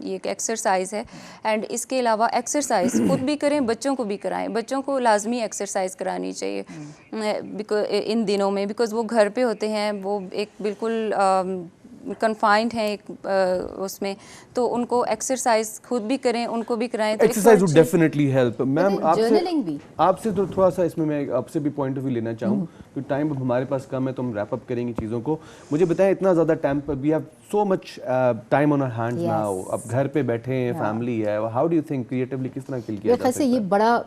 ایک ایکسرسائز ہے. اینڈ اس کے علاوہ ایکسرسائز خود بھی کریں, بچوں کو بھی کرائیں. بچوں کو لازمی ایکسرسائز کرانی چاہیے ان دنوں میں, بیکاز وہ گھر پہ ہوتے ہیں, وہ ایک بالکل کنفائنڈ ہیں اس میں, تو ان کو ایکسرسائز خود بھی کریں, ان کو بھی کرائیں. Exercise would definitely help. Ma'am آپ سے تو تھوڑا سا اس میں آپ سے بھی پوائنٹ آف ویو لینا چاہوں, کیونکہ ٹائم اب ہمارے پاس کم ہے تو ہم ریپ اپ کریں گے چیزوں کو. مجھے بتائیں, اتنا زیادہ ٹائم پر we have so much time on our hands now, اب گھر پہ بیٹھے ہیں, فیملی ہے, how do you think creatively کس طرح کل کیا جا سکتا ہے؟ یہ بڑا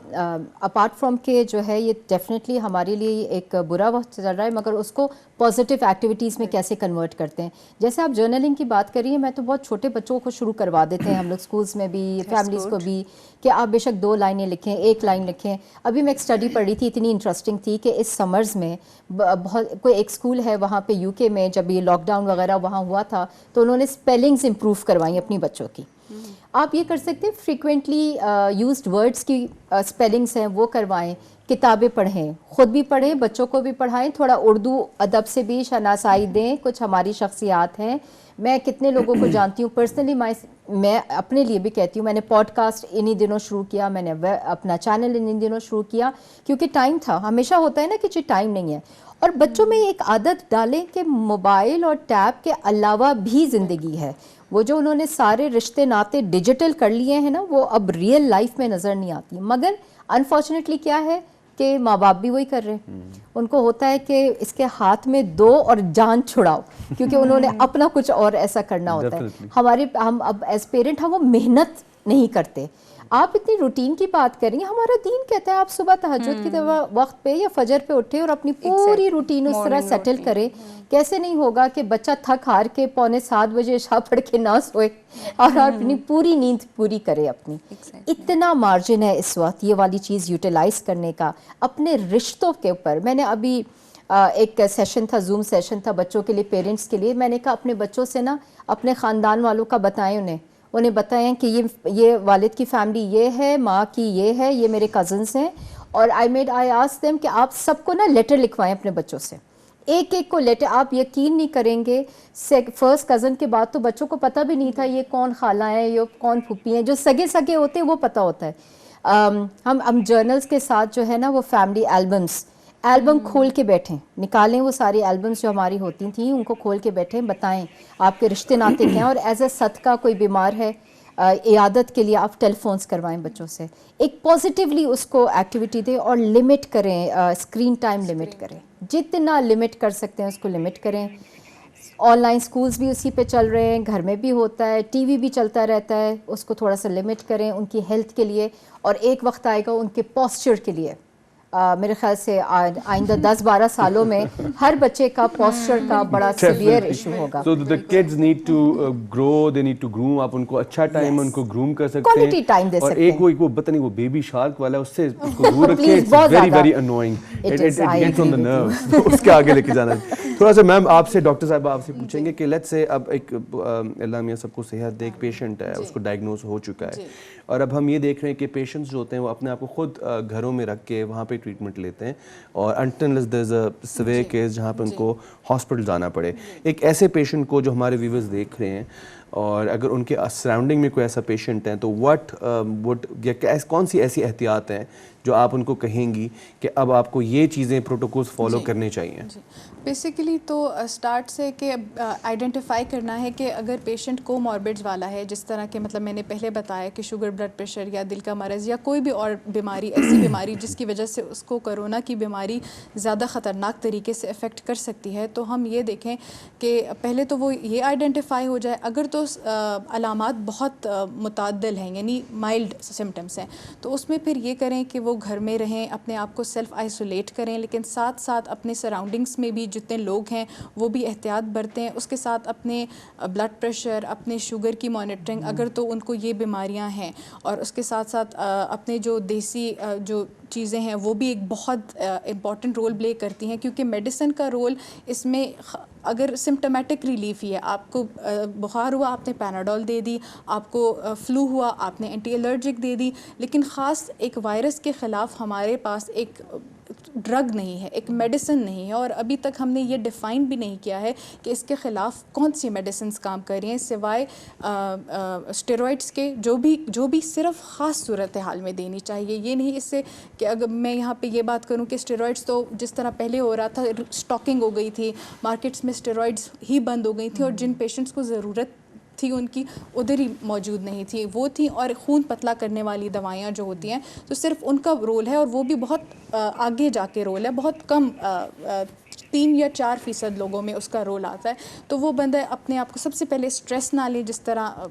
اپارٹ فرام کہ جو ہے یہ ڈیفینیٹلی ہمارے لیے ایک برا وقت چل رہا ہے, مگر اس کو پازیٹیو ایکٹیویٹیز میں کیسے کنورٹ کرتے ہیں. جیسے آپ جرنلنگ کی بات کریے, میں تو بہت چھوٹے بچوں کو شروع کروا دیتے ہیں ہم لوگ اسکولس میں بھی, فیملیز کو بھی, کہ آپ بے شک 2 لائنیں لکھیں, 1 لائن لکھیں. ابھی میں ایک اسٹڈی پڑھ رہی تھی, اتنی انٹرسٹنگ تھی کہ اس سمرز میں بہت کوئی ایک اسکول ہے وہاں پہ یو کے میں, جب یہ لاک ڈاؤن وغیرہ وہاں ہوا تھا تو انہوں نے اسپیلنگز امپروو کروائیں اپنی بچوں کی. آپ یہ کر سکتے ہیں, فریکوینٹلی یوزڈ ورڈس کی اسپیلنگس ہیں وہ کروائیں, کتابیں پڑھیں, خود بھی پڑھیں, بچوں کو بھی پڑھائیں, تھوڑا اردو ادب سے بھی شناسائی دیں. کچھ ہماری شخصیات ہیں, میں کتنے لوگوں کو جانتی ہوں پرسنلی, میں اپنے لیے بھی کہتی ہوں, میں نے پوڈ کاسٹ انہی دنوں شروع کیا, میں نے اپنا چینل انہی دنوں شروع کیا, کیونکہ ٹائم تھا. ہمیشہ ہوتا ہے نا کہ ٹائم نہیں ہے. اور بچوں میں ایک عادت ڈالیں کہ موبائل اور ٹیب کے علاوہ بھی زندگی ہے. وہ جو انہوں نے سارے رشتے ناطے ڈیجیٹل کر لیے ہیں نا, وہ اب ریئل لائف میں نظر نہیں آتی. مگر انفارچونیٹلی کیا ہے کہ ماں باپ بھی وہی کر رہے ہیں. ان کو ہوتا ہے کہ اس کے ہاتھ میں دو اور جان چھڑاؤ, کیونکہ انہوں نے اپنا کچھ اور ایسا کرنا ہوتا ہے. ہم اب ایز پیرنٹ ہم وہ محنت نہیں کرتے. آپ اتنی روٹین کی بات کریں, ہمارا دین کہتا ہے آپ صبح تہجد کی وقت پہ یا فجر پہ اٹھے اور اپنی پوری روٹین اس طرح سیٹل کریں. کیسے نہیں ہوگا کہ بچہ تھک ہار کے 6:45 بجے عشاء پڑھ کے نہ سوئے اور اپنی پوری نیند پوری کرے اپنی. اتنا مارجن ہے اس وقت یہ والی چیز یوٹیلائز کرنے کا اپنے رشتوں کے اوپر. میں نے ابھی ایک سیشن تھا, زوم سیشن تھا بچوں کے لیے, پیرنٹس کے لیے. میں نے کہا اپنے بچوں سے نا اپنے خاندان والوں کا بتائیں, انہیں بتائیں کہ یہ والد کی فیملی یہ ہے, ماں کی یہ ہے, یہ میرے کزنس ہیں. اور آئی آسک دیم کہ آپ سب کو نا لیٹر لکھوائیں اپنے بچوں سے, ایک ایک کو لیٹر. آپ یقین نہیں کریں گے, فرسٹ کزن کے بعد تو بچوں کو پتہ بھی نہیں تھا یہ کون خالہ ہیں, یہ کون پھوپھی ہیں. جو سگے ہوتے ہیں وہ پتہ ہوتا ہے. ہم جرنلز کے ساتھ جو ہے نا وہ فیملی البم کھول کے بیٹھیں, نکالیں وہ ساری البمز جو ہماری ہوتی تھیں, ان کو کھول کے بیٹھیں, بتائیں آپ کے رشتے ناطے کیا ہیں. اور ایز اے صدقہ کوئی بیمار ہے, عیادت کے لیے آپ ٹیلی فونس کروائیں بچوں سے. ایک پازیٹیولی اس کو ایکٹیویٹی دیں اور لمٹ کریں, اسکرین ٹائم لمٹ کریں, جتنا لمٹ کر سکتے ہیں اس کو لمٹ کریں. آن لائن سکولز بھی اسی پہ چل رہے ہیں, گھر میں بھی ہوتا ہے, ٹی وی بھی چلتا رہتا ہے, اس کو تھوڑا سا لمٹ کریں ان کی ہیلتھ کے لیے. اور ایک وقت آئے گا ان کے پوسچر کے لیے, میرے خیال سے آئندہ 10-12 سالوں میں ہر بچے کا پوسچر کا بڑا سیویئر ایشو ہوگا. So the kids need to grow, they need to groom. آپ ان کو اچھا ٹائم ان کو گروم کر سکتے ہیں, کوالٹی ٹائم دے سکتے ہیں. اور ایک وہ پتہ نہیں وہ بیبی شارک والا, اس سے اس کو دور رکھیں. Very very annoying. It gets on the nerves. اس کے آگے لے کے جانا. تھوڑا سا میم آپ سے, ڈاکٹر صاحبہ آپ سے پوچھیں گے کہ لیٹس سے اب ایک اللہ میاں سب کو صحت دے, ایک پیشنٹ ہے, اس کو ڈائگنوز ہو چکا ہے, اور اب ہم یہ دیکھ رہے ہیں کہ پیشنٹس جو ہوتے ہیں وہ اپنے آپ کو خود گھروں میں رکھ کے وہاں پہ ٹریٹمنٹ لیتے ہیں, اور until there's a severe case جہاں پہ ان کو ہاسپٹل جانا پڑے. ایک ایسے پیشنٹ کو جو ہمارے ویورز دیکھ رہے ہیں, اور اگر ان کے سراؤنڈنگ میں کوئی ایسا پیشنٹ ہے, تو کون سی ایسی احتیاط ہیں جو آپ ان کو کہیں گی کہ اب آپ کو یہ چیزیں پروٹوکولز فالو کرنے چاہیے؟ بیسیکلی تو اسٹارٹ سے کہ آئیڈینٹیفائی کرنا ہے کہ اگر پیشنٹ کو موربڈز والا ہے, جس طرح کہ مطلب میں نے پہلے بتایا کہ شوگر, بلڈ پریشر یا دل کا مرض یا کوئی بھی اور بیماری, ایسی بیماری جس کی وجہ سے اس کو کرونا کی بیماری زیادہ خطرناک طریقے سے افیکٹ کر سکتی ہے, تو ہم یہ دیکھیں کہ پہلے تو وہ یہ آئیڈینٹیفائی ہو جائے. اگر تو علامات بہت متعدل ہیں، یعنی مائلڈ سمٹمس ہیں، تو اس میں پھر یہ کریں کہ وہ گھر میں رہیں، اپنے آپ کو سیلف آئسولیٹ کریں، لیکن ساتھ ساتھ اپنے سراؤنڈنگس میں بھی جتنے لوگ ہیں وہ بھی احتیاط برتیں. اس کے ساتھ اپنے بلڈ پریشر، اپنے شوگر کی مانیٹرنگ اگر تو ان کو یہ بیماریاں ہیں، اور اس کے ساتھ ساتھ اپنے جو دیسی جو چیزیں ہیں وہ بھی ایک بہت امپورٹنٹ رول پلے کرتی ہیں، کیونکہ میڈیسن کا رول اس میں اگر سمٹمیٹک ریلیف ہی ہے، آپ کو بخار ہوا آپ نے پیناڈول دے دی، آپ کو فلو ہوا آپ نے اینٹی الرجک دے دی، لیکن خاص ایک وائرس کے خلاف ہمارے پاس ایک ڈرگ نہیں ہے، ایک میڈیسن نہیں ہے، اور ابھی تک ہم نے یہ ڈیفائن بھی نہیں کیا ہے کہ اس کے خلاف کون سی میڈیسنز کام کر رہی ہیں سوائے اسٹیرائڈس کے، جو بھی صرف خاص صورتحال میں دینی چاہیے. یہ نہیں اس سے کہ اگر میں یہاں پہ یہ بات کروں کہ اسٹیرائڈس تو جس طرح پہلے ہو رہا تھا اسٹاکنگ ہو گئی تھی، مارکیٹس میں اسٹیرائڈس ہی بند ہو گئی تھیں، اور جن پیشنٹس کو ضرورت تھی ان کی ادھر ہی موجود نہیں تھی، وہ تھیں. اور خون پتلا کرنے والی دوائیاں جو ہوتی ہیں تو صرف ان کا رول ہے، اور وہ بھی بہت آگے جا کے رول ہے، بہت کم 3 یا 4% لوگوں میں اس کا رول آتا ہے. تو وہ بندہ اپنے آپ کو سب سے پہلے اسٹریس نہ لے، جس طرح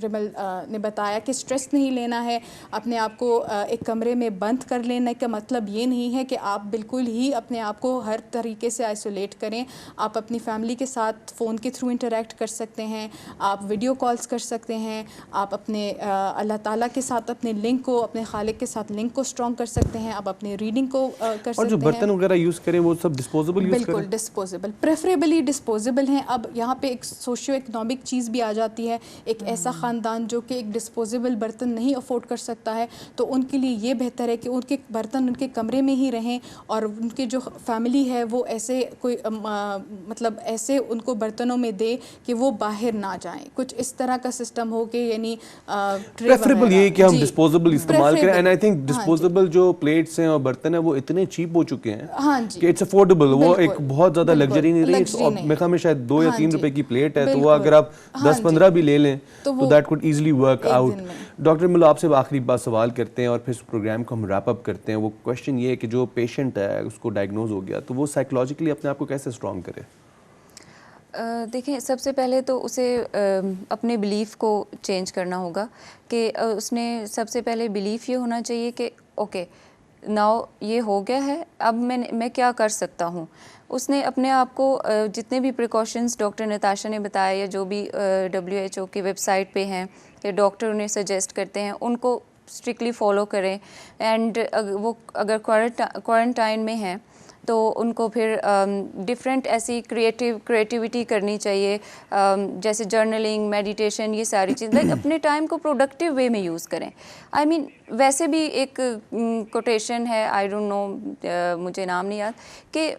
رمل نے بتایا کہ اسٹریس نہیں لینا ہے، اپنے آپ کو ایک کمرے میں بند کر لینے کا مطلب یہ نہیں ہے کہ آپ بالکل ہی اپنے آپ کو ہر طریقے سے آئسولیٹ کریں. آپ اپنی فیملی کے ساتھ فون کے تھرو انٹریکٹ کر سکتے ہیں، آپ ویڈیو کالز کر سکتے ہیں، آپ اپنے اللہ تعالیٰ کے ساتھ اپنے لنک کو، اپنے خالق کے ساتھ لنک کو اسٹرانگ کر سکتے ہیں، آپ اپنے ریڈنگ کو کر سکتے ہیں. اور جو برتن وغیرہ یوز کریں وہ سب ڈسپوزیبل یوز کریں؟ بالکل ڈسپوزیبل، پریفریبلی ڈسپوزیبل ہیں. اب یہاں پہ ایک سوشیو اکنامک چیز بھی آ جاتی ہے، ایک ایسا خاندان جو کہ ایک ڈسپوزیبل برتن نہیں افورڈ کر سکتا ہے، تو ان کے لیے یہ بہتر ہے کہ ان کے برتن ان کے کمرے میں ہی رہیں، اور ان کے جو فیملی ہے وہ ایسے کوئی مطلب ایسے ان کو برتنوں میں دے کہ وہ باہر نہ جائیں. کچھ اس طرح کا سسٹم ہو کہ یعنی پریفریبل یہ کہ ہم ڈسپوزیبل استعمال کریں. اینڈ آئی تھنک ڈسپوزیبل جو پلیٹس ہیں اور برتن ہیں وہ اتنے چیپ ہو چکے ہیں کہ اٹس افورڈیبل. وہ ایک بہت زیادہ لگژری نہیں رہی. میرے خیال میں شاید 2 یا 3 روپے کی پلیٹ ہے، تو وہ اگر آپ 10-15 بھی لے لیں تو that could easily work out. Doctor ملو آپ سے آخری بات سوال کرتے ہیں اور پھر اس پروگرام کو ہم ریپ اپ کرتے ہیں. وہ کوشچن یہ ہے کہ جو پیشنٹ ہے اس کو ڈائگنوز ہو گیا تو وہ سائیکولوجیکلی اپنے آپ کو کیسے اسٹرانگ کرے؟ دیکھیں سب سے پہلے تو اسے اپنے بلیف کو چینج کرنا ہوگا کہ اس نے سب سے پہلے بلیف یہ ہونا چاہیے کہ اوکے ناؤ یہ ہو گیا ہے، اب میں کیا کر سکتا ہوں. اس نے اپنے آپ کو جتنے بھی پریکاشنز ڈاکٹر نتاشا نے بتایا یا جو بھی WHO کی ویب سائٹ پہ ہیں یا ڈاکٹر انہیں سجیسٹ کرتے ہیں ان کو اسٹرکٹلی فالو کریں. اینڈ وہ اگر کوارنٹائن میں ہیں تو ان کو پھر ڈفرینٹ ایسی کریٹیوٹی کرنی چاہیے، جیسے جرنلنگ، میڈیٹیشن، یہ ساری چیزیں اپنے ٹائم کو پروڈکٹیو وے میں یوز کریں. آئی مین ویسے بھی ایک کوٹیشن ہے، آئی ڈونٹ نو مجھے نام نہیں یاد، کہ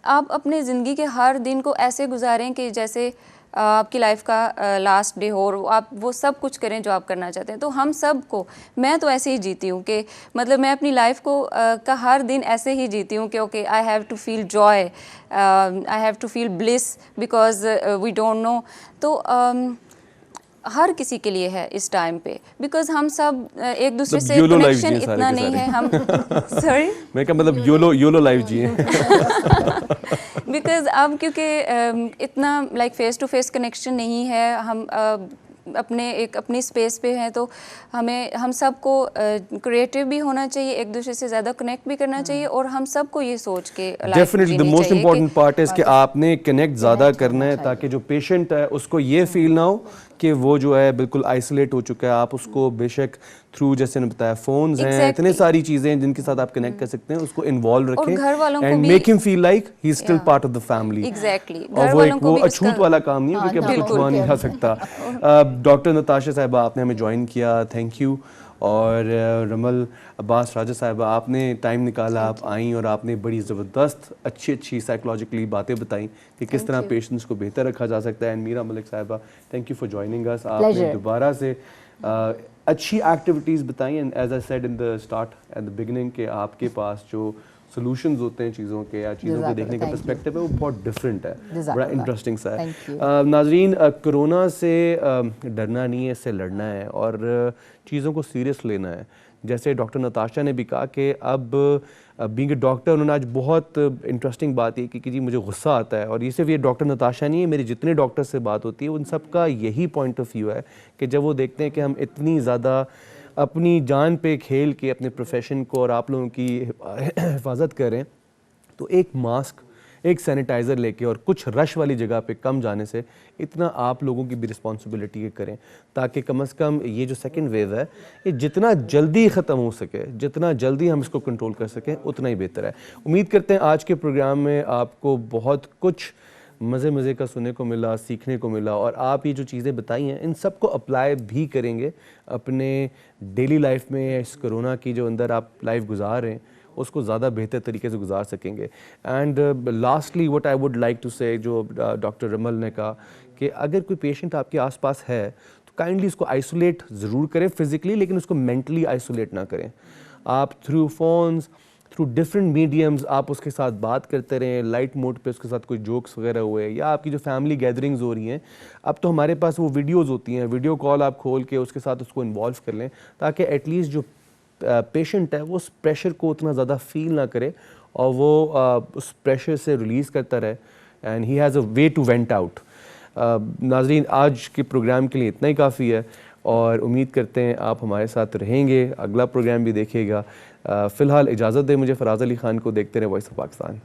آپ اپنے زندگی کے ہر دن کو ایسے گزاریں کہ جیسے آپ کی لائف کا لاسٹ ڈے ہو، اور آپ وہ سب کچھ کریں جو آپ کرنا چاہتے ہیں. تو ہم سب کو، میں تو ایسے ہی جیتی ہوں کہ مطلب میں اپنی لائف کو کا ہر دن ایسے ہی جیتی ہوں کہ okay I have to feel joy, I have to feel bliss because we don't know. تو ہر کسی کے لیے ہے اس ٹائم پہ، بیکاز ہم سب ایک دوسرے سے کنیکشن اتنا نہیں ہے. ہم سوری میں کہا مطلب یولو لائف جیے بیکاز اب کیونکہ اتنا like face to face connection نہیں ہے، ہم اپنی اسپیس پہ ہیں، تو ہم سب کو کریٹیو بھی ہونا چاہیے، ایک دوسرے سے زیادہ کنیکٹ بھی کرنا چاہیے، اور ہم سب کو یہ سوچ کے definitely the most important part ہے کہ آپ نے کنیکٹ زیادہ کرنا ہے تاکہ جو پیشنٹ ہے اس کو یہ فیل نہ ہو کہ وہ جو ہے بالکل آئسولیٹ ہو چکا ہے. آپ اس کو بے شک تھرو جیسے نے بتایا فونز ہیں، اتنے ساری چیزیں ہیں جن کے ساتھ آپ کنیکٹ کر سکتے ہیں، اس کو انوالو رکھیں اینڈ میک ہم feel like he is still part of the family. اور وہ اچھوت والا کام نہیں ہے کیونکہ اب چھپا نہیں جا سکتا. ڈاکٹر نتاشا صاحبہ آپ نے ہمیں جوائن کیا، تھینک یو. اور رمل عباس راجہ صاحبہ آپ نے ٹائم نکالا، آپ آئیں اور آپ نے بڑی زبردست اچھی سائیکولوجیکلی باتیں بتائیں کہ کس طرح پیشنٹس کو بہتر رکھا جا سکتا ہے. اینڈ میرا ملک صاحبہ تھینک یو فار جوائننگ اس. آپ نے دوبارہ سے اچھی ایکٹیویٹیز بتائیں. And as I said in the start and the beginning کہ آپ کے پاس جو سولوشنز ہوتے ہیں چیزوں کے یا چیزوں کو دیکھنے کا پرسپیکٹیو ہے وہ بہت ڈفرینٹ ہے، بڑا انٹرسٹنگ سا ہے. ناظرین کرونا سے ڈرنا نہیں ہے، اس سے لڑنا ہے اور چیزوں کو سیریس لینا ہے. جیسے ڈاکٹر نتاشا نے بھی کہا کہ اب بینگ اے ڈاکٹر انہوں نے آج بہت انٹرسٹنگ بات یہ کی کہ جی مجھے غصہ آتا ہے، اور یہ صرف یہ ڈاکٹر نتاشا نہیں ہے، میری جتنے ڈاکٹر سے بات ہوتی ہے ان سب کا یہی پوائنٹ آف ویو ہے کہ جب وہ دیکھتے ہیں کہ ہم اتنی زیادہ اپنی جان پہ کھیل کے اپنے پروفیشن کو اور آپ لوگوں کی حفاظت کریں، تو ایک ماسک، ایک سینیٹائزر لے کے اور کچھ رش والی جگہ پہ کم جانے سے اتنا آپ لوگوں کی بھی رسپانسبلٹی کریں تاکہ کم از کم یہ جو سیکنڈ ویو ہے یہ جتنا جلدی ختم ہو سکے، جتنا جلدی ہم اس کو کنٹرول کر سکیں اتنا ہی بہتر ہے۔ امید کرتے ہیں آج کے پروگرام میں آپ کو بہت کچھ مزے کا سننے کو ملا، سیکھنے کو ملا، اور آپ یہ جو چیزیں بتائی ہیں ان سب کو اپلائی بھی کریں گے اپنے ڈیلی لائف میں، اس کرونا کی جو اندر آپ لائف گزار رہے ہیں اس کو زیادہ بہتر طریقے سے گزار سکیں گے۔ And lastly what I would like to say, جو ڈاکٹر رمل نے کہا کہ اگر کوئی پیشنٹ آپ کے آس پاس ہے تو کائنڈلی اس کو آئسولیٹ ضرور کریں فزیکلی، لیکن اس کو مینٹلی آئسولیٹ نہ کریں۔ آپ through phones, through different mediums آپ اس کے ساتھ بات کرتے رہیں، لائٹ موڈ پہ اس کے ساتھ کوئی جوکس وغیرہ ہوئے، یا آپ کی جو فیملی گیدرنگز ہو رہی ہیں اب تو ہمارے پاس وہ ویڈیوز ہوتی ہیں، ویڈیو کال آپ کھول کے اس کے ساتھ اس کو انوالو کر لیں تاکہ ایٹ لیسٹ جو پیشنٹ ہے وہ اس پریشر کو اتنا زیادہ فیل نہ کرے اور وہ اس پریشر سے ریلیز کرتا رہے، and he has a way to vent out. ناظرین آج کے پروگرام کے لیے اتنا ہی کافی ہے، اور امید کرتے ہیں آپ ہمارے ساتھ رہیں گے، اگلا پروگرام بھی دیکھیے گا۔ فی الحال اجازت دیں مجھے فراز علی خان کو، دیکھتے رہیں وائس آف پاکستان۔